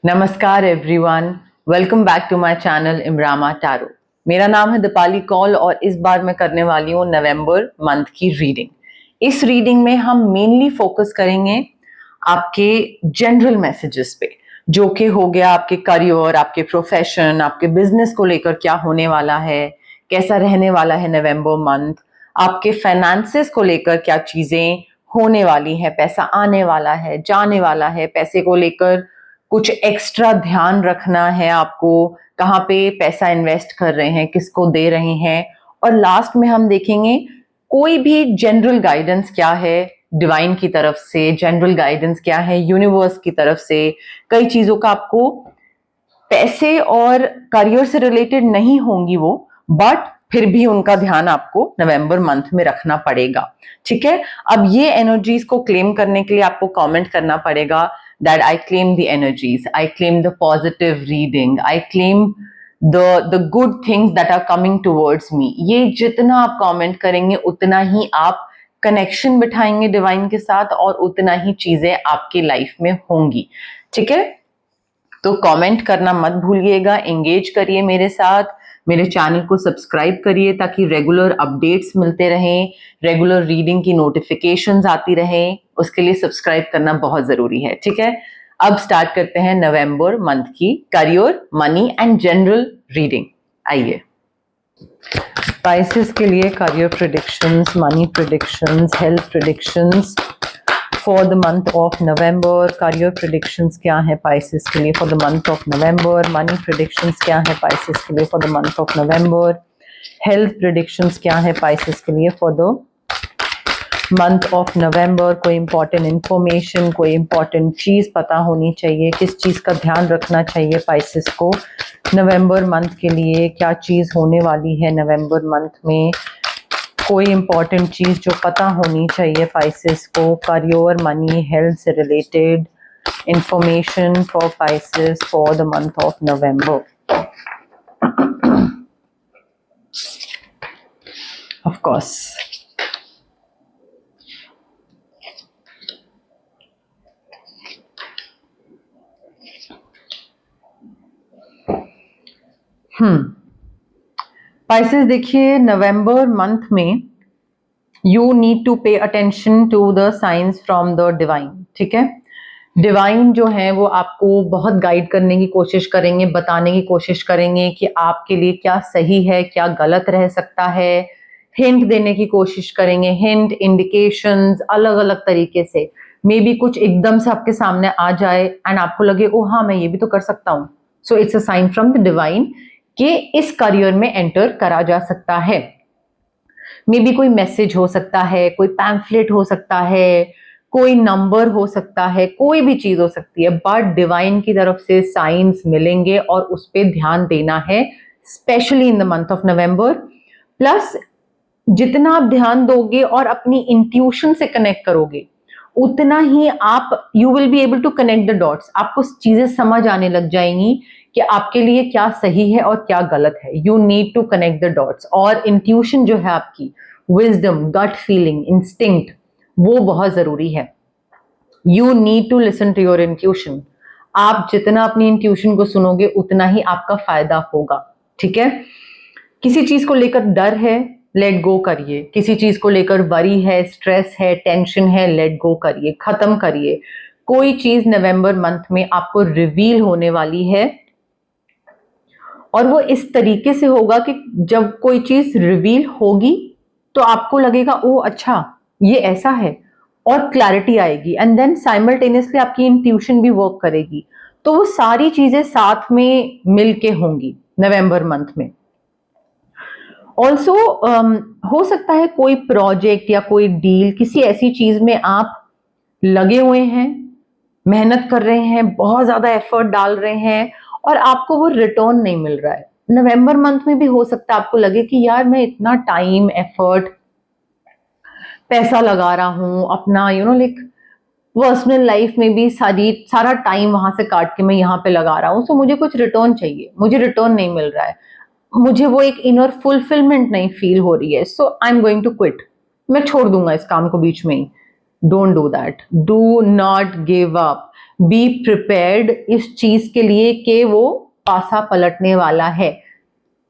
नमस्कार everyone, welcome back to my channel इमरामा tarot. मेरा नाम है दीपाली कौल और इस बार मैं करने वाली हूँ नवंबर मंथ की रीडिंग। इस रीडिंग में हम मेनली फोकस करेंगे आपके जनरल मैसेजेस पे, जो कि हो गया आपके करियर, आपके प्रोफेशन, आपके बिजनेस को लेकर क्या होने वाला है, कैसा रहने वाला है नवंबर मंथ, आपके फाइनेंसेस को लेकर क्या चीजें होने वाली है, पैसा आने वाला है, जाने वाला है, पैसे को लेकर कुछ एक्स्ट्रा ध्यान रखना है आपको, कहाँ पे पैसा इन्वेस्ट कर रहे हैं, किसको दे रहे हैं। और लास्ट में हम देखेंगे कोई भी जनरल गाइडेंस क्या है डिवाइन की तरफ से, जनरल गाइडेंस क्या है यूनिवर्स की तरफ से। कई चीजों का आपको पैसे और करियर से रिलेटेड नहीं होंगी वो, बट फिर भी उनका ध्यान आपको नवंबर मंथ में रखना पड़ेगा। ठीक है, अब ये एनर्जीज को क्लेम करने के लिए आपको कमेंट करना पड़ेगा that I claim the energies, I claim the positive reading, I claim the good things that are coming towards me। ये जितना आप कमेंट करेंगे उतना ही आप कनेक्शन बिठाएंगे डिवाइन के साथ और उतना ही चीजें आपकी लाइफ में होंगी। ठीक है, तो कमेंट करना मत भूलिएगा, एंगेज करिए मेरे साथ, मेरे चैनल को सब्सक्राइब करिए ताकि रेगुलर अपडेट्स मिलते रहें, रेगुलर रीडिंग की नोटिफिकेशंस आती रहें। उसके लिए सब्सक्राइब करना बहुत जरूरी है। ठीक है, अब स्टार्ट करते हैं नवंबर मंथ की career, money and general reading. आइए, स्पाइसेस के लिए career predictions, money predictions, health predictions for the month of November. Career predictions क्या है पाइसेस के लिए for the month of November. Money predictions क्या है पाइसेस के लिए for the month of November. Health predictions क्या है पाइसेस के लिए फॉर द मंथ ऑफ नवंबर। कोई इंपॉर्टेंट इंफॉर्मेशन, कोई इंपॉर्टेंट चीज पता होनी चाहिए, किस चीज का ध्यान रखना चाहिए पाइसेस को नवंबर मंथ के लिए, क्या चीज होने वाली है नवंबर मंथ में। कोई इंपॉर्टेंट चीज जो पता होनी चाहिए पाइसेस को करियर, मनी, हेल्थ से related information for Pisces for the month of November. Of course Pisces, देखिए नवंबर मंथ में you need to pay attention to the signs from the divine. ठीक है, डिवाइन जो है वो आपको बहुत गाइड करने की कोशिश करेंगे, बताने की कोशिश करेंगे कि आपके लिए क्या सही है, क्या गलत रह सकता है। हिंट देने की कोशिश करेंगे, हिंट, इंडिकेशंस अलग अलग तरीके से। मे बी कुछ एकदम से आपके सामने आ जाए एंड आपको लगे ओ हाँ मैं ये भी तो कर सकता हूँ। So it's a sign from the divine कि इस करियर में एंटर करा जा सकता है। मे बी कोई मैसेज हो सकता है, कोई पैम्फलेट हो सकता है, कोई नंबर हो सकता है, कोई भी चीज हो सकती है, बट डिवाइन की तरफ से साइंस मिलेंगे और उस पर ध्यान देना है, specially in the month of November. Plus जितना आप ध्यान दोगे और अपनी इंट्यूशन से कनेक्ट करोगे उतना ही आप you will be able to connect the dots. आपको चीजें समझ आने लग जाएंगी कि आपके लिए क्या सही है और क्या गलत है। You need to connect the dots. और इंट्यूशन जो है आपकी, विजडम, गट फीलिंग, इंस्टिंक्ट, वो बहुत जरूरी है। You need to listen to your intuition. आप जितना अपनी इंट्यूशन को सुनोगे उतना ही आपका फायदा होगा। ठीक है, किसी चीज को लेकर डर है, लेट गो करिए। किसी चीज को लेकर वरी है, स्ट्रेस है, टेंशन है, लेट गो करिए, खत्म करिए। कोई चीज नवंबर मंथ में आपको रिवील होने वाली है और वो इस तरीके से होगा कि जब कोई चीज रिवील होगी तो आपको लगेगा ओ अच्छा ये ऐसा है, और क्लैरिटी आएगी एंड देन साइमल्टेनियसली आपकी इंट्यूशन भी वर्क करेगी। तो वो सारी चीजें साथ में मिलके होंगी नवंबर मंथ में। ऑल्सो हो सकता है कोई प्रोजेक्ट या कोई डील, किसी ऐसी चीज में आप लगे हुए हैं, मेहनत कर रहे हैं, बहुत ज्यादा एफर्ट डाल रहे हैं और आपको वो रिटर्न नहीं मिल रहा है। नवंबर मंथ में भी हो सकता है आपको लगे कि यार मैं इतना टाइम, एफर्ट, पैसा लगा रहा हूं अपना, लाइक पर्सनल लाइफ में भी सारा टाइम वहां से काट के मैं यहाँ पे लगा रहा हूँ, सो मुझे कुछ रिटर्न चाहिए, मुझे रिटर्न नहीं मिल रहा है, मुझे वो एक इनर फुलफिलमेंट नहीं फील हो रही है, so I am going to quit. मैं छोड़ दूंगा इस काम को बीच में ही। Don't do that, do not give up, be prepared इस चीज के लिए कि वो पासा पलटने वाला है,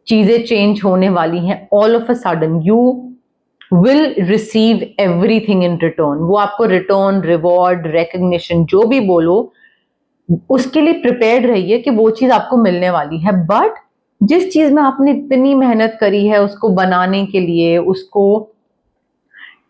चीजें चेंज होने वाली हैं। All of a sudden you will receive everything in return, वो आपको रिटर्न, रिवॉर्ड, रिकग्निशन जो भी बोलो, उसके लिए प्रिपेयर्ड रहिए कि वो चीज आपको मिलने वाली है। बट जिस चीज में आपने इतनी मेहनत करी है उसको बनाने के लिए, उसको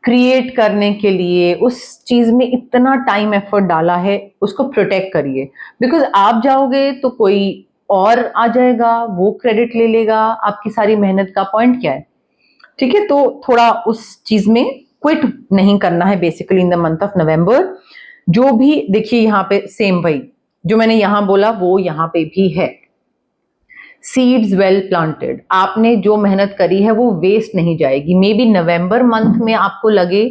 क्रिएट करने के लिए, उस चीज में इतना टाइम एफर्ट डाला है, उसको प्रोटेक्ट करिए। बिकॉज आप जाओगे तो कोई और आ जाएगा, वो क्रेडिट ले लेगा आपकी सारी मेहनत का। पॉइंट क्या है? ठीक है, तो थोड़ा उस चीज में क्विट नहीं करना है basically in the month of नवंबर। जो भी देखिए यहाँ पे सेम वही जो मैंने यहां बोला वो यहां पे भी है। सीड्स वेल प्लांटेड, आपने जो मेहनत करी है वो वेस्ट नहीं जाएगी। मे बी नवंबर मंथ में आपको लगे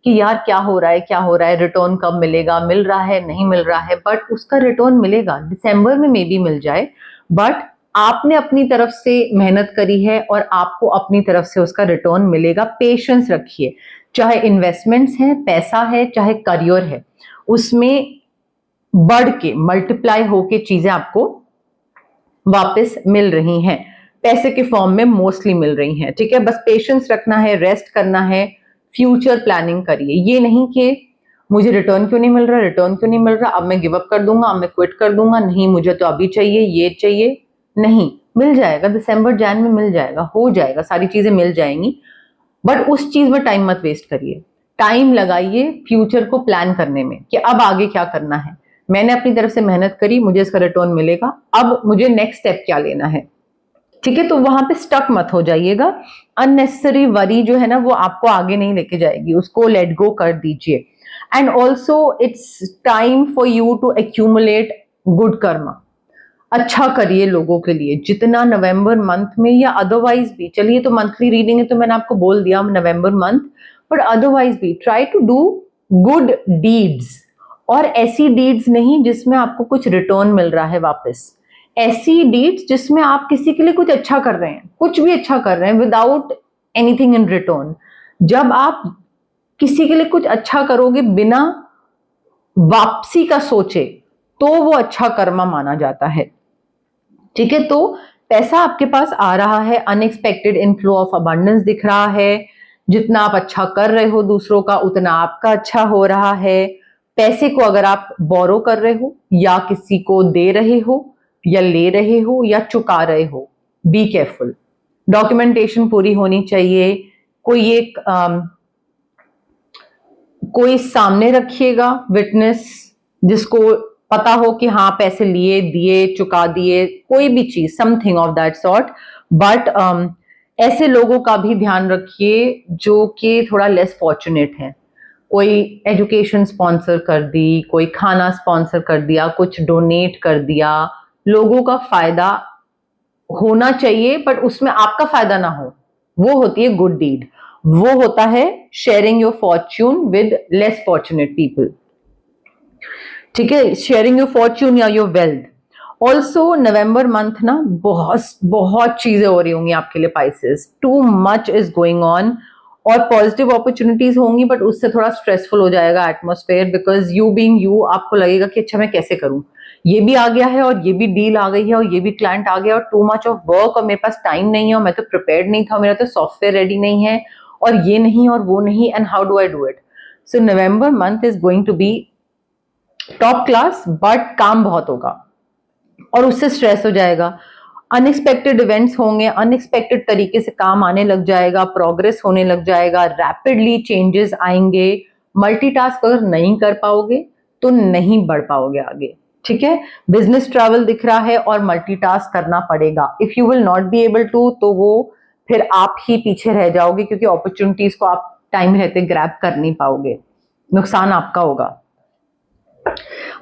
कि यार क्या हो रहा है, क्या हो रहा है, रिटर्न कब मिलेगा, मिल रहा है नहीं मिल रहा है, बट उसका रिटर्न मिलेगा। दिसंबर में मे बी मिल जाए, बट आपने अपनी तरफ से मेहनत करी है और आपको अपनी तरफ से उसका रिटर्न मिलेगा। पेशेंस रखिए, चाहे इन्वेस्टमेंट्स है, पैसा है, चाहे करियर है, उसमें बढ़ के मल्टीप्लाई होके चीजें आपको वापस मिल रही हैं, पैसे के फॉर्म में मोस्टली मिल रही हैं। ठीक है, बस पेशेंस रखना है, रेस्ट करना है, फ्यूचर प्लानिंग करिए। ये नहीं कि मुझे रिटर्न क्यों नहीं मिल रहा, रिटर्न क्यों नहीं मिल रहा, अब मैं गिव अप कर दूंगा, अब मैं क्विट कर दूंगा, नहीं मुझे तो अभी चाहिए, ये चाहिए। नहीं, मिल जाएगा, दिसंबर जैन में मिल जाएगा, हो जाएगा, सारी चीजें मिल जाएंगी। बट उस चीज में टाइम मत वेस्ट करिए, टाइम लगाइए फ्यूचर को प्लान करने में कि अब आगे क्या करना है। मैंने अपनी तरफ से मेहनत करी, मुझे इसका रिटर्न मिलेगा, अब मुझे नेक्स्ट स्टेप क्या लेना है। ठीक है, तो वहां पे स्टक मत हो जाइएगा। अननेसेसरी वरी जो है ना वो आपको आगे नहीं लेके जाएगी, उसको लेट गो कर दीजिए। And also it's time for you to accumulate good karma. अच्छा करिए लोगों के लिए, जितना नवंबर मंथ में या अदरवाइज भी, चलिए तो मंथली रीडिंग है तो मैंने आपको बोल दिया नवंबर मंथ, बट अदरवाइज भी try to do good deeds. और ऐसी डीड्स नहीं जिसमें आपको कुछ रिटर्न मिल रहा है वापस, ऐसी डीड्स जिसमें आप किसी के लिए कुछ अच्छा कर रहे हैं, कुछ भी अच्छा कर रहे हैं विदाउट एनीथिंग इन रिटर्न। जब आप किसी के लिए कुछ अच्छा करोगे बिना वापसी का सोचे तो वो अच्छा कर्मा माना जाता है। ठीक है, तो पैसा आपके पास आ रहा है, अनएक्सपेक्टेड इनफ्लो ऑफ अबंडेंस दिख रहा है। जितना आप अच्छा कर रहे हो दूसरों का उतना आपका अच्छा हो रहा है। पैसे को अगर आप बोरो कर रहे हो या किसी को दे रहे हो या ले रहे हो या चुका रहे हो, बी केयरफुल। डॉक्यूमेंटेशन पूरी होनी चाहिए। कोई एक कोई सामने रखिएगा विटनेस जिसको पता हो कि हाँ पैसे लिए, दिए, चुका दिए, कोई भी चीज, something of that sort. But ऐसे लोगों का भी ध्यान रखिए जो कि थोड़ा लेस फॉर्चुनेट है। कोई एजुकेशन स्पॉन्सर कर दी, कोई खाना स्पॉन्सर कर दिया, कुछ डोनेट कर दिया। लोगों का फायदा होना चाहिए बट उसमें आपका फायदा ना हो, वो होती है गुड डीड। वो होता है sharing your Fortune with less fortunate people. ठीक है, शेयरिंग योर फॉर्च्यून या your wealth. Also November month ना बहुत बहुत चीजें हो रही होंगी आपके लिए Pisces, too much is going on. और पॉजिटिव अपॉर्चुनिटीज होंगी बट उससे थोड़ा स्ट्रेसफुल हो जाएगा atmosphere, because you being you आपको लगेगा कि अच्छा मैं कैसे करूं, ये भी आ गया है और ये भी डील आ गई है और ये भी क्लाइंट आ गया और टू मच ऑफ वर्क और मेरे पास टाइम नहीं है और मैं तो प्रिपेयर्ड नहीं था, मेरा तो सॉफ्टवेयर रेडी नहीं है और ये नहीं और वो नहीं, and how do I do it. So November month is going to be top class, but काम बहुत होगा और उससे स्ट्रेस हो जाएगा। अनएक्सपेक्टेड इवेंट्स होंगे, अनएक्सपेक्टेड तरीके से काम आने लग जाएगा, प्रोग्रेस होने लग जाएगा, रैपिडली चेंजेस आएंगे। मल्टीटास्क अगर नहीं कर पाओगे तो नहीं बढ़ पाओगे आगे। ठीक है, बिजनेस ट्रैवल दिख रहा है और मल्टीटास्क करना पड़ेगा। If you will not be able to तो वो फिर आप ही पीछे रह जाओगे क्योंकि अपॉर्चुनिटीज को आप टाइम रहते ग्रैब कर नहीं पाओगे, नुकसान आपका होगा।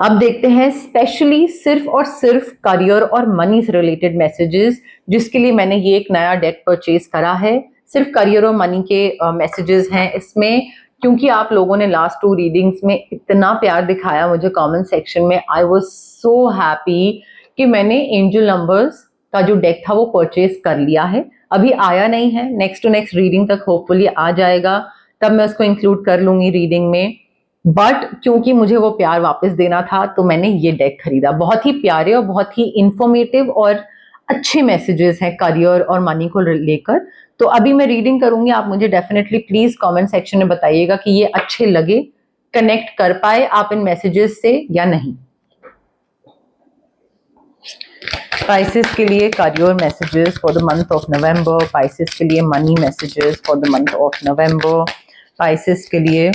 अब देखते हैं स्पेशली सिर्फ और सिर्फ करियर और मनी से रिलेटेड मैसेजेस, जिसके लिए मैंने ये एक नया डेक परचेज करा है। सिर्फ करियर और मनी के मैसेजेस हैं इसमें, क्योंकि आप लोगों ने लास्ट 2 रीडिंग्स में इतना प्यार दिखाया मुझे कमेंट सेक्शन में। आई वाज सो हैप्पी कि मैंने एंजल नंबर्स का जो डेक था वो परचेज कर लिया है। अभी आया नहीं है, नेक्स्ट टू नेक्स्ट रीडिंग तक होपफुली आ जाएगा, तब मैं उसको इंक्लूड कर लूंगी रीडिंग में। बट क्योंकि मुझे वो प्यार वापस देना था तो मैंने ये डेक खरीदा। बहुत ही प्यारे और बहुत ही इंफॉर्मेटिव और अच्छे मैसेजेस हैं करियर और मनी को लेकर। तो अभी मैं रीडिंग करूंगी, आप मुझे डेफिनेटली प्लीज कमेंट सेक्शन में बताइएगा कि ये अच्छे लगे, कनेक्ट कर पाए आप इन मैसेजेस से या नहीं। पाइसेस के लिए career messages for the month of November, Pisces के लिए money messages for the month of November, Pisces के लिए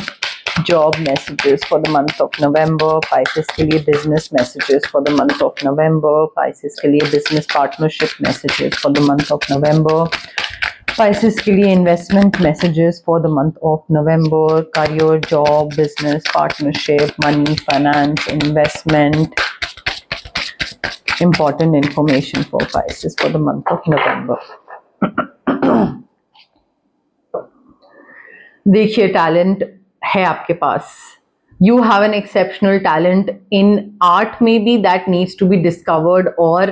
job messages for the month of November, Pisces के लिए business messages for the month of November, Pisces के लिए business partnership messages for the month of November, Pisces के लिए investment messages for the month of November, career, job, business partnership, money, finance, investment, important information for Pisces for the month of November. देखिए, talent है आपके पास, you have an exceptional talent in art maybe that needs to be discovered or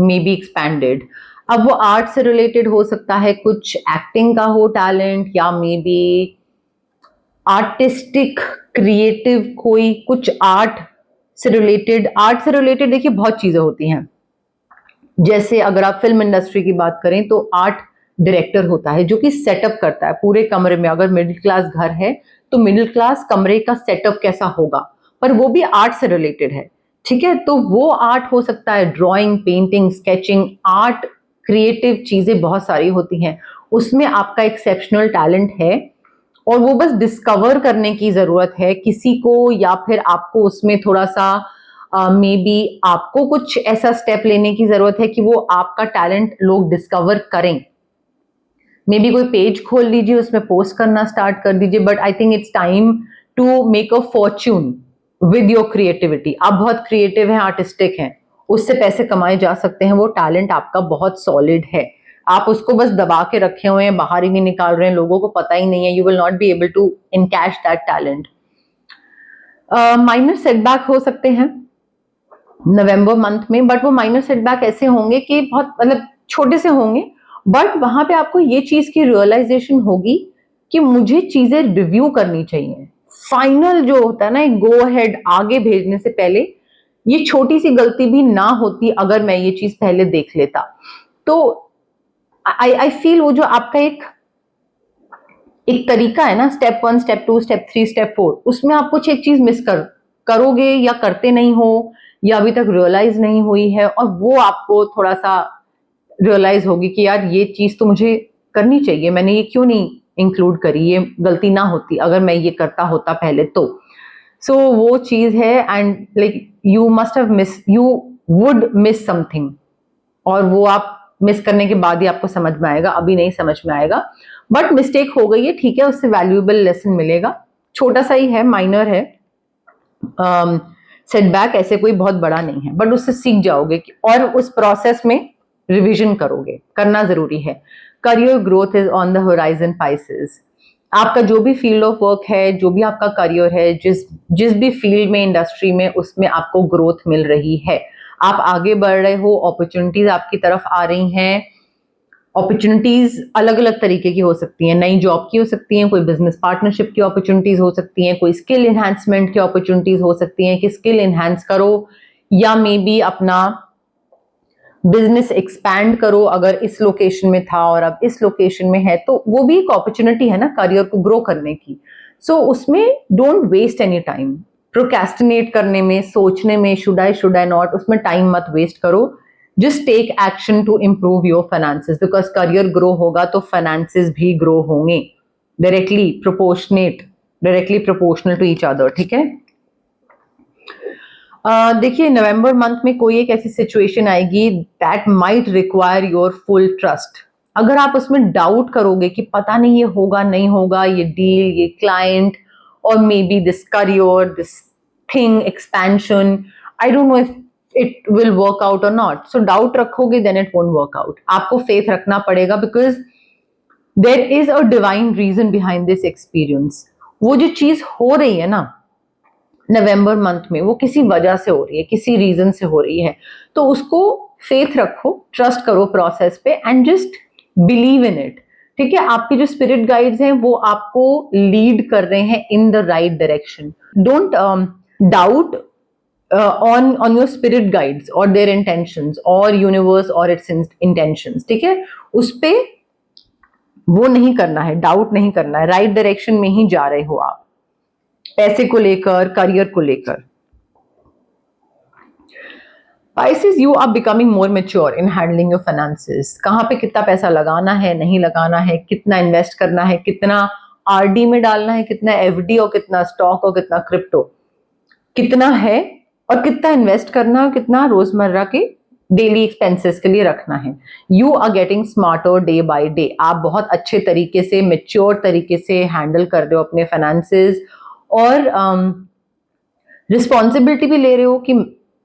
maybe expanded. अब वो art से related हो सकता है, कुछ एक्टिंग का हो टैलेंट, या मे बी आर्टिस्टिक क्रिएटिव कोई कुछ आर्ट से रिलेटेड देखिए बहुत चीजें होती हैं। जैसे अगर आप फिल्म इंडस्ट्री की बात करें तो आर्ट डायरेक्टर होता है जो कि सेटअप करता है पूरे कमरे में। अगर मिडिल क्लास घर है तो मिडिल क्लास कमरे का सेटअप कैसा होगा, पर वो भी आर्ट से रिलेटेड है, ठीक है। तो वो आर्ट हो सकता है, drawing, painting, sketching, art, creative चीजें बहुत सारी होती हैं, उसमें आपका एक्सेप्शनल टैलेंट है और वो बस डिस्कवर करने की जरूरत है किसी को, या फिर आपको उसमें थोड़ा सा मे बी आपको कुछ ऐसा स्टेप लेने की जरूरत है कि वो आपका टैलेंट लोग डिस्कवर करें। मे बी कोई पेज खोल लीजिए, उसमें पोस्ट करना स्टार्ट कर दीजिए, but I think it's time to make a fortune with your creativity. आप बहुत क्रिएटिव हैं, आर्टिस्टिक हैं, उससे पैसे कमाए जा सकते हैं, वो टैलेंट आपका बहुत सॉलिड है, आप उसको बस दबा के रखे हुए हैं, बाहर ही नहीं निकाल रहे हैं, लोगों को पता ही नहीं है, you will not be able to encash that talent. Minor setback हो सकते हैं नवंबर मंथ में, बट वो माइनर सेटबैक ऐसे होंगे कि बहुत मतलब छोटे से होंगे, बट वहां पे आपको ये चीज की रियलाइजेशन होगी कि मुझे चीजें रिव्यू करनी चाहिए। फाइनल जो होता है ना, एक गो अहेड आगे भेजने से पहले ये छोटी सी गलती भी ना होती अगर मैं ये चीज पहले देख लेता। तो आई फील वो जो आपका एक तरीका है ना, स्टेप 1, स्टेप 2, स्टेप 3, स्टेप 4, उसमें आप कुछ एक चीज मिस करोगे या करते नहीं हो या अभी तक रियलाइज नहीं हुई है, और वो आपको थोड़ा सा रियलाइज होगी कि यार ये चीज तो मुझे करनी चाहिए, मैंने ये क्यों नहीं इंक्लूड करी, ये गलती ना होती अगर मैं ये करता होता पहले तो। सो वो चीज है, and like you would miss something, और वो आप मिस करने के बाद ही आपको समझ में आएगा, अभी नहीं समझ में आएगा, बट मिस्टेक हो गई है, ठीक है, उससे वैल्यूएबल लेसन मिलेगा, छोटा सा ही है, माइनर है, सेटबैक ऐसे कोई बहुत बड़ा नहीं है, बट उससे सीख जाओगे और उस प्रोसेस में रिवीजन करोगे, करना जरूरी है। Career growth is on the horizon Pisces. आपका जो भी फील्ड ऑफ वर्क है, जो भी आपका करियर है, जिस भी फील्ड में, इंडस्ट्री में, उसमें आपको ग्रोथ मिल रही है, आप आगे बढ़ रहे हो, अपॉर्चुनिटीज आपकी तरफ आ रही हैं। अपॉर्चुनिटीज अलग अलग तरीके की हो सकती हैं, नई जॉब की हो सकती हैं, कोई बिजनेस पार्टनरशिप की अपॉर्चुनिटीज हो सकती हैं, कोई स्किल एनहांसमेंट की अपॉर्चुनिटीज हो सकती हैं कि स्किल एनहांस करो, या मे बी अपना बिजनेस एक्सपैंड करो, अगर इस लोकेशन में था और अब इस लोकेशन में है तो वो भी एक अपॉर्चुनिटी है ना करियर को ग्रो करने की। सो उसमें don't waste any time, procrastinate करने में, सोचने में, शुड आई नॉट, उसमें टाइम मत वेस्ट करो। Just take action to improve your finances, because career grow होगा तो फाइनेंसेस भी ग्रो होंगे, directly proportional to each other, ठीक है। देखिए, नवंबर मंथ में कोई एक ऐसी सिचुएशन आएगी that might require your full trust. अगर आप उसमें डाउट करोगे कि पता नहीं ये होगा नहीं होगा, ये डील, ये क्लाइंट, और maybe this career, this thing, expansion, I don't know if it will work out और नॉट, सो डाउट रखोगे then it won't work out. आपको फेथ रखना पड़ेगा, because there is a divine reason behind this experience. वो जो चीज हो रही है ना नवंबर मंथ में, वो किसी वजह से हो रही है, किसी रीजन से हो रही है, तो उसको फेथ रखो, ट्रस्ट करो प्रोसेस पे, and just believe in it. ठीक है, आपके जो स्पिरिट गाइड्स हैं वो आपको लीड कर रहे हैं in the right direction. Don't doubt on your spirit guides or their intentions or universe or its intentions. ठीक है, उस पे वो नहीं करना है, डाउट नहीं करना है, राइट डायरेक्शन में ही जा रहे हो आप, पैसे को लेकर, करियर को लेकर. Pisces, you are becoming more mature in handling your finances. कहाँ पे कितना पैसा लगाना है, नहीं लगाना है, कितना इन्वेस्ट करना है, कितना आरडी में डालना है, कितना एफडी और कितना स्टॉक और कितना क्रिप्टो, कितना है और कितना इन्वेस्ट करना है, कितना रोजमर्रा के डेली एक्सपेंसेस के लिए रखना है. You are getting smarter day by day. आप बहुत अच्छे तरीके से, मेच्योर तरीके से हैंडल कर रहे हो अपने फाइनेंसेस और रिस्पॉन्सिबिलिटी भी ले रहे हो कि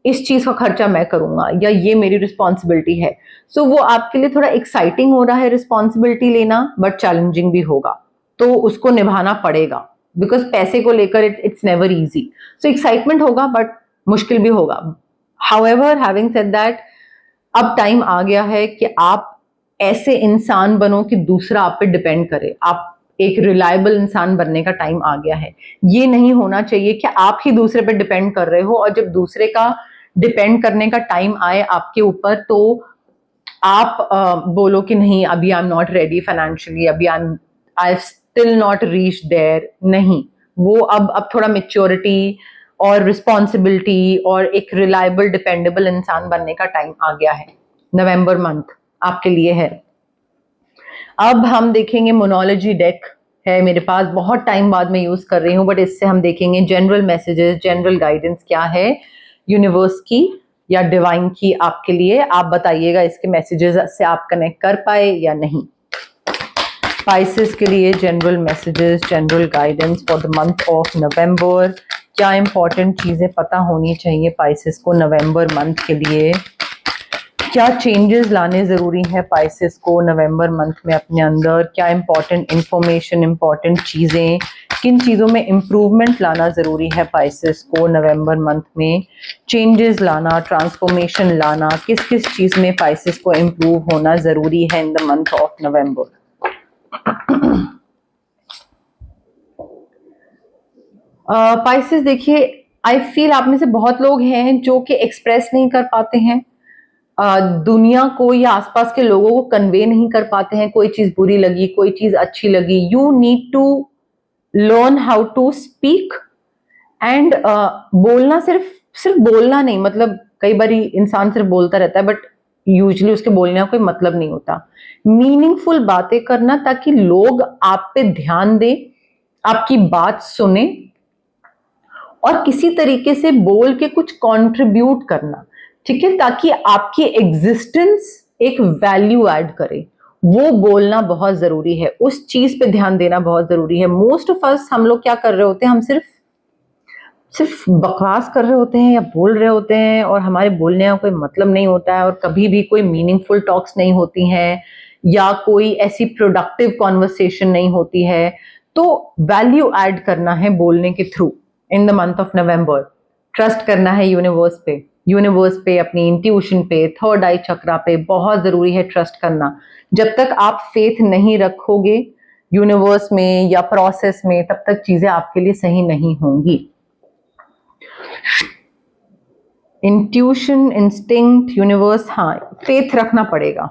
इस चीज का खर्चा मैं करूंगा या ये मेरी रिस्पॉन्सिबिलिटी है. सो वो आपके लिए थोड़ा एक्साइटिंग हो रहा है रिस्पॉन्सिबिलिटी लेना, बट चैलेंजिंग भी होगा, तो उसको निभाना पड़ेगा बिकॉज पैसे को लेकर it's never easy. So excitement होगा बट मुश्किल भी होगा. हाउएवर, हैविंग सेड दैट, अब टाइम आ गया है कि आप ऐसे इंसान बनो कि दूसरा आप पे डिपेंड करे. आप एक रिलायबल इंसान बनने का टाइम आ गया है. ये नहीं होना चाहिए कि आप ही दूसरे पे डिपेंड कर रहे हो और जब दूसरे का डिपेंड करने का टाइम आए आपके ऊपर तो आप बोलो कि नहीं, अभी I am not ready financially, अभी I still not reach there. नहीं, वो अब थोड़ा मेच्योरिटी और रिस्पॉन्सिबिलिटी और एक रिलायबल डिपेंडेबल इंसान बनने का टाइम आ गया है. नवंबर मंथ आपके लिए है. अब हम देखेंगे, मोनोलॉजी डेक है मेरे पास, बहुत टाइम बाद मैं यूज कर रही हूँ, बट इससे हम देखेंगे जनरल मैसेजेस, जनरल गाइडेंस क्या है यूनिवर्स की या डिवाइन की आपके लिए. आप बताइएगा इसके मैसेजेस से आप कनेक्ट कर पाए या नहीं. स्पाइसेस के लिए general messages, general guidance for the month of नवंबर. क्या इंपॉर्टेंट चीजें पता होनी चाहिए पाइसेस को नवंबर मंथ के लिए, क्या चेंजेस लाने जरूरी है पाइसेस को नवंबर मंथ में अपने अंदर, क्या इंपॉर्टेंट इंफॉर्मेशन, इंपॉर्टेंट चीजें, किन चीजों में इम्प्रूवमेंट लाना जरूरी है पाइसेस को नवंबर मंथ में, चेंजेस लाना, ट्रांसफॉर्मेशन लाना, किस किस चीज में पाइसेस को इम्प्रूव होना जरूरी है इन the month of November. Pisces देखिए, आई फील आप में से बहुत लोग हैं जो कि एक्सप्रेस नहीं कर पाते हैं, दुनिया को या आसपास के लोगों को कन्वे नहीं कर पाते हैं. कोई चीज बुरी लगी, कोई चीज अच्छी लगी, you need to learn how to speak and बोलना. सिर्फ बोलना नहीं, मतलब कई बार इंसान सिर्फ बोलता रहता है बट यूजुअली उसके बोलने का कोई मतलब नहीं होता. मीनिंगफुल बातें करना ताकि लोग आप पे ध्यान दें, आपकी बात सुने और किसी तरीके से बोल के कुछ कंट्रीब्यूट करना. ठीक है, ताकि आपकी एग्जिस्टेंस एक वैल्यू ऐड करे. वो बोलना बहुत जरूरी है, उस चीज पे ध्यान देना बहुत जरूरी है. मोस्ट ऑफ अस, हम लोग क्या कर रहे होते हैं, हम सिर्फ बकवास कर रहे होते हैं या बोल रहे होते हैं और हमारे बोलने का कोई मतलब नहीं होता है और कभी भी कोई मीनिंगफुल टॉक्स नहीं होती हैं या कोई ऐसी प्रोडक्टिव कॉन्वर्सेशन नहीं होती है. तो वैल्यू ऐड करना है बोलने के through in the month of November. Trust करना है यूनिवर्स पे, अपनी इंट्यूशन पे, थर्ड आई चक्रा पे. बहुत जरूरी है ट्रस्ट करना. जब तक आप फेथ नहीं रखोगे यूनिवर्स में या प्रोसेस में, तब तक चीजें आपके लिए सही नहीं होंगी. इंट्यूशन, इंस्टिंक्ट, यूनिवर्स, हाँ, फेथ रखना पड़ेगा.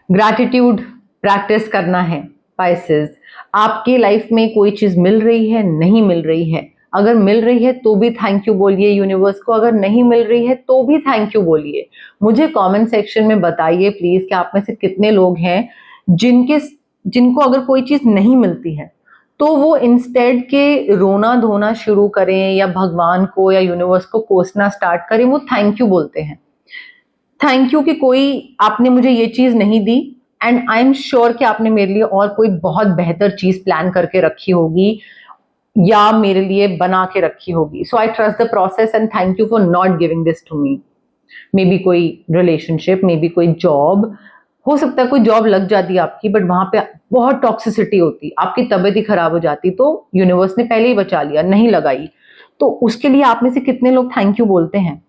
ग्रैटिट्यूड प्रैक्टिस करना है पाइसेस. आपकी लाइफ में कोई चीज मिल रही है, नहीं मिल रही है, अगर मिल रही है तो भी थैंक यू बोलिए यूनिवर्स को, अगर नहीं मिल रही है तो भी थैंक यू बोलिए. मुझे कमेंट सेक्शन में बताइए प्लीज कि आप में से कितने लोग हैं जिनको अगर कोई चीज नहीं मिलती है तो वो इंस्टेड के रोना धोना शुरू करें या भगवान को या यूनिवर्स को कोसना स्टार्ट करें, वो थैंक यू बोलते हैं. थैंक यू कि कोई आपने मुझे ये चीज नहीं दी एंड आई एम श्योर कि आपने मेरे लिए और कोई बहुत बेहतर चीज प्लान करके रखी होगी या मेरे लिए बना के रखी होगी. So I trust the process and thank you for not giving this to me. Maybe कोई रिलेशनशिप, मे बी कोई जॉब, हो सकता है कोई जॉब लग जाती है आपकी बट वहां पे बहुत टॉक्सिसिटी होती, आपकी तबीयत ही खराब हो जाती, तो यूनिवर्स ने पहले ही बचा लिया, नहीं लगाई. तो उसके लिए आप में से कितने लोग थैंक यू बोलते हैं.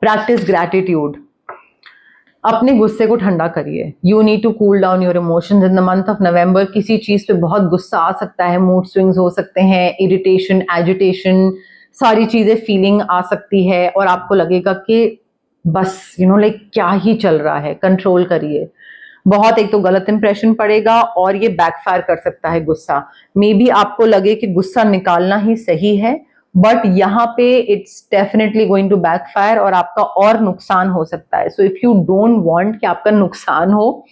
Practice gratitude. अपने गुस्से को ठंडा करिए। You need to cool down your emotions in the month of November. किसी चीज पे बहुत गुस्सा आ सकता है, मूड स्विंग्स हो सकते हैं, इरिटेशन, एजिटेशन, सारी चीजें फीलिंग आ सकती है और आपको लगेगा कि बस लाइक क्या ही चल रहा है। कंट्रोल करिए। बहुत एक तो गलत इंप्रेशन पड़ेगा और ये बैकफायर कर सकता है गुस्सा। मे बी आपको लगे कि गुस्सा निकालना ही सही है, बट यहाँ पे it's definitely going to backfire और आपका और नुकसान हो सकता है। So if you don't want कि आपका नुकसान हो,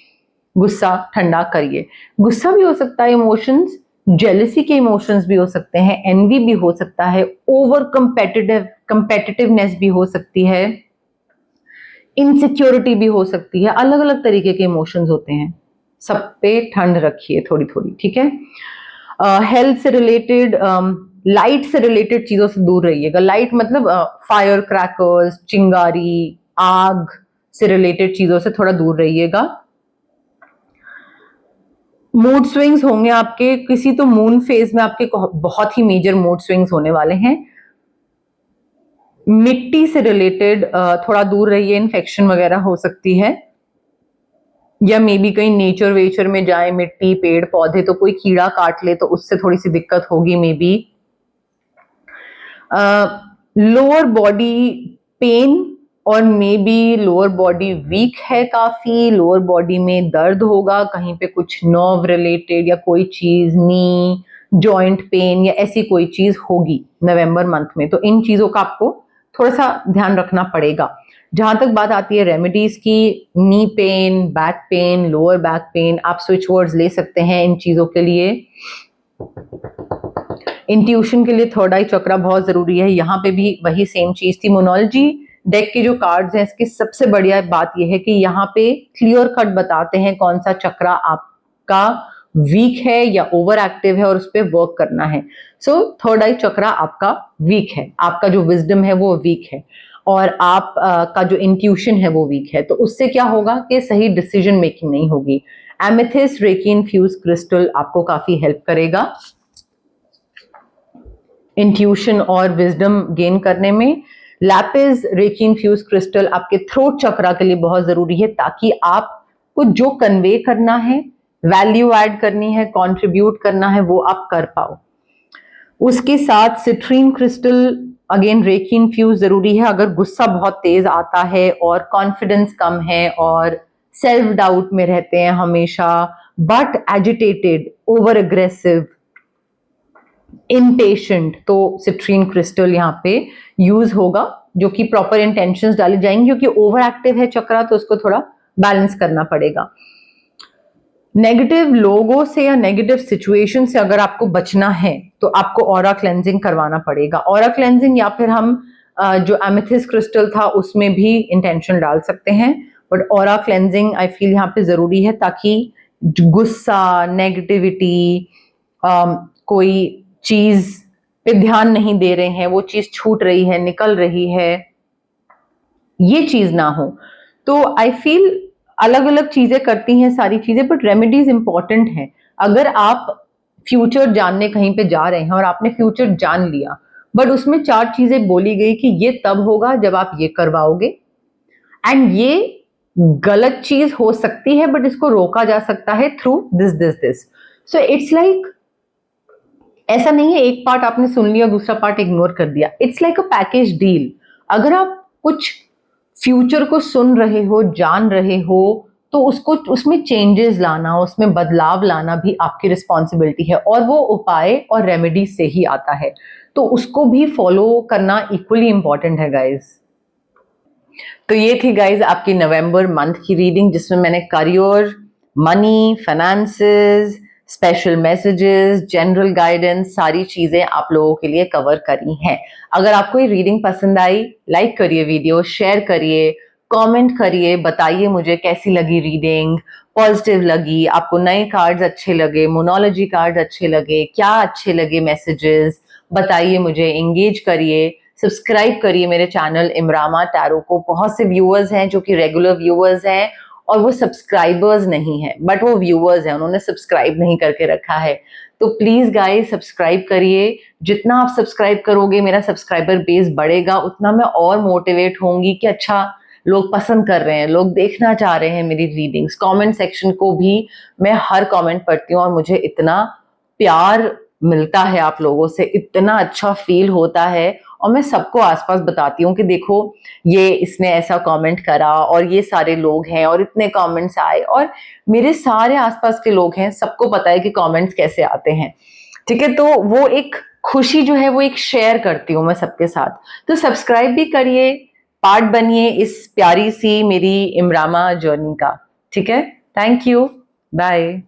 गुस्सा ठंडा करिए। गुस्सा भी हो सकता है इमोशंस, जेलसी के इमोशंस भी हो सकते हैं, एनवी भी हो सकता है, ओवर कंपेटिटिवनेस भी हो सकती है, इनसिक्योरिटी भी हो सकती है। अलग अलग तरीके के इमोशंस होते हैं। सब पे ठंड रखिए थोड़ी थोड़ी, ठीक है। हेल्थ से रिलेटेड, लाइट से रिलेटेड चीजों से दूर रहिएगा। लाइट मतलब फायर क्रैकर्स, चिंगारी, आग से रिलेटेड चीजों से थोड़ा दूर रहिएगा। मूड स्विंग्स होंगे आपके, किसी तो मून फेज में आपके बहुत ही मेजर मूड स्विंग्स होने वाले हैं। मिट्टी से रिलेटेड थोड़ा दूर रहिए, इन्फेक्शन वगैरह हो सकती है, या मे बी कहीं नेचर वेचर में जाए, मिट्टी, पेड़ पौधे, तो कोई कीड़ा काट ले तो उससे थोड़ी सी दिक्कत होगी maybe. Lower body pain और maybe lower body weak है काफी, लोअर बॉडी में दर्द होगा कहीं पे, कुछ नर्व रिलेटेड या कोई चीज, नी जॉइंट पेन या ऐसी कोई चीज होगी नवंबर मंथ में। तो इन चीजों का आपको थोड़ा सा ध्यान रखना पड़ेगा। जहां तक बात आती है रेमेडीज की, knee pain, back pain, lower back pain, आप स्विच वर्ड्स ले सकते हैं इन चीजों के लिए। इंट्यूशन के लिए थर्ड आई चक्रा बहुत जरूरी है। यहाँ पे भी वही सेम चीज थी। मोनोलॉजी डेक के जो कार्ड्स हैं, इसकी सबसे बढ़िया बात यह है कि यहाँ पे क्लियर कट बताते हैं कौन सा चक्रा आपका वीक है या ओवर एक्टिव है और उस पर वर्क करना है। सो थर्ड आई चक्रा आपका वीक है, आपका जो विजडम है वो वीक है और आप का जो इंट्यूशन है वो वीक है। तो उससे क्या होगा कि सही डिसीजन मेकिंग नहीं होगी। एमेथिस्ट रेकी इन्फ्यूज क्रिस्टल आपको काफी हेल्प करेगा इंट्यूशन और विजडम गेन करने में। लैपिस रेकी इन्फ्यूज क्रिस्टल आपके थ्रोट चक्रा के लिए बहुत जरूरी है, ताकि आपको जो कन्वे करना है, वैल्यू ऐड करनी है, कंट्रीब्यूट करना है, वो आप कर पाओ। उसके साथ citrine crystal again reiki infuse जरूरी है अगर गुस्सा बहुत तेज आता है और कॉन्फिडेंस कम है और सेल्फ डाउट में रहते हैं हमेशा, but agitated, over aggressive, impatient, तो सिट्रीन क्रिस्टल यहाँ पे यूज होगा, जो कि प्रॉपर इंटेंशंस डाली जाएंगी। क्योंकि ओवर एक्टिव है चक्रा तो उसको थोड़ा बैलेंस करना पड़ेगा। नेगेटिव लोगों से या नेगेटिव सिचुएशन से अगर आपको बचना है तो आपको ऑरा क्लेंजिंग करवाना पड़ेगा। ऑरा क्लेंजिंग या फिर हम जो एमेथिस्ट क्रिस्टल था उसमें भी इंटेंशन डाल सकते हैं, but aura cleansing I feel यहाँ पे जरूरी है, ताकि गुस्सा, नेगेटिविटी, कोई चीज पे ध्यान नहीं दे रहे हैं, वो चीज छूट रही है, निकल रही है, ये चीज ना हो। तो आई फील अलग अलग चीजें करती हैं सारी चीजें, बट रेमेडीज इंपॉर्टेंट हैं। अगर आप फ्यूचर जानने कहीं पे जा रहे हैं और आपने फ्यूचर जान लिया, बट उसमें 4 चीजें बोली गई कि ये तब होगा जब आप ये करवाओगे, एंड ये गलत चीज हो सकती है बट इसको रोका जा सकता है through this this this. So it's like, ऐसा नहीं है एक पार्ट आपने सुन लिया दूसरा पार्ट इग्नोर कर दिया। It's like a package deal. अगर आप कुछ फ्यूचर को सुन रहे हो, जान रहे हो, तो उसको, उसमें चेंजेस लाना, उसमें बदलाव लाना भी आपकी रिस्पॉन्सिबिलिटी है, और वो उपाय और रेमेडी से ही आता है। तो उसको भी फॉलो करना इक्वली इंपॉर्टेंट है गाइज। तो ये थी गाइज आपकी नवंबर मंथ की रीडिंग, जिसमें मैंने career, money, finances, special messages, general guidance, सारी चीजें आप लोगों के लिए कवर करी हैं। अगर आपको ये रीडिंग पसंद आई, लाइक करिए वीडियो, शेयर करिए, कमेंट करिए, बताइए मुझे कैसी लगी रीडिंग, पॉजिटिव लगी, आपको नए कार्ड्स अच्छे लगे, मोनोलॉजी कार्ड्स अच्छे लगे, क्या अच्छे लगे मैसेजेस, बताइए मुझे, एंगेज करिए, सब्सक्राइब करिए मेरे चैनल इमरामा टैरो को। बहुत से व्यूअर्स हैं जो कि रेगुलर व्यूअर्स हैं और वो सब्सक्राइबर्स नहीं है, बट वो व्यूअर्स हैं, उन्होंने सब्सक्राइब नहीं करके रखा है। तो प्लीज गाइस सब्सक्राइब करिए। जितना आप सब्सक्राइब करोगे मेरा सब्सक्राइबर बेस बढ़ेगा, उतना मैं और मोटिवेट होंगी कि अच्छा लोग पसंद कर रहे हैं, लोग देखना चाह रहे हैं मेरी रीडिंग्स। कमेंट सेक्शन को भी मैं हर कमेंट पढ़ती हूँ और मुझे इतना प्यार मिलता है आप लोगों से, इतना अच्छा फील होता है। और मैं सबको आसपास बताती हूँ कि देखो ये इसने ऐसा कमेंट करा और ये सारे लोग हैं और इतने कमेंट्स आए, और मेरे सारे आसपास के लोग हैं, सबको पता है कि कमेंट्स कैसे आते हैं। ठीक है, तो वो एक खुशी जो है वो एक शेयर करती हूँ मैं सबके साथ। तो सब्सक्राइब भी करिए, पार्ट बनिए इस प्यारी सी मेरी इमरामा जर्नी का। ठीक है, थैंक यू, बाय।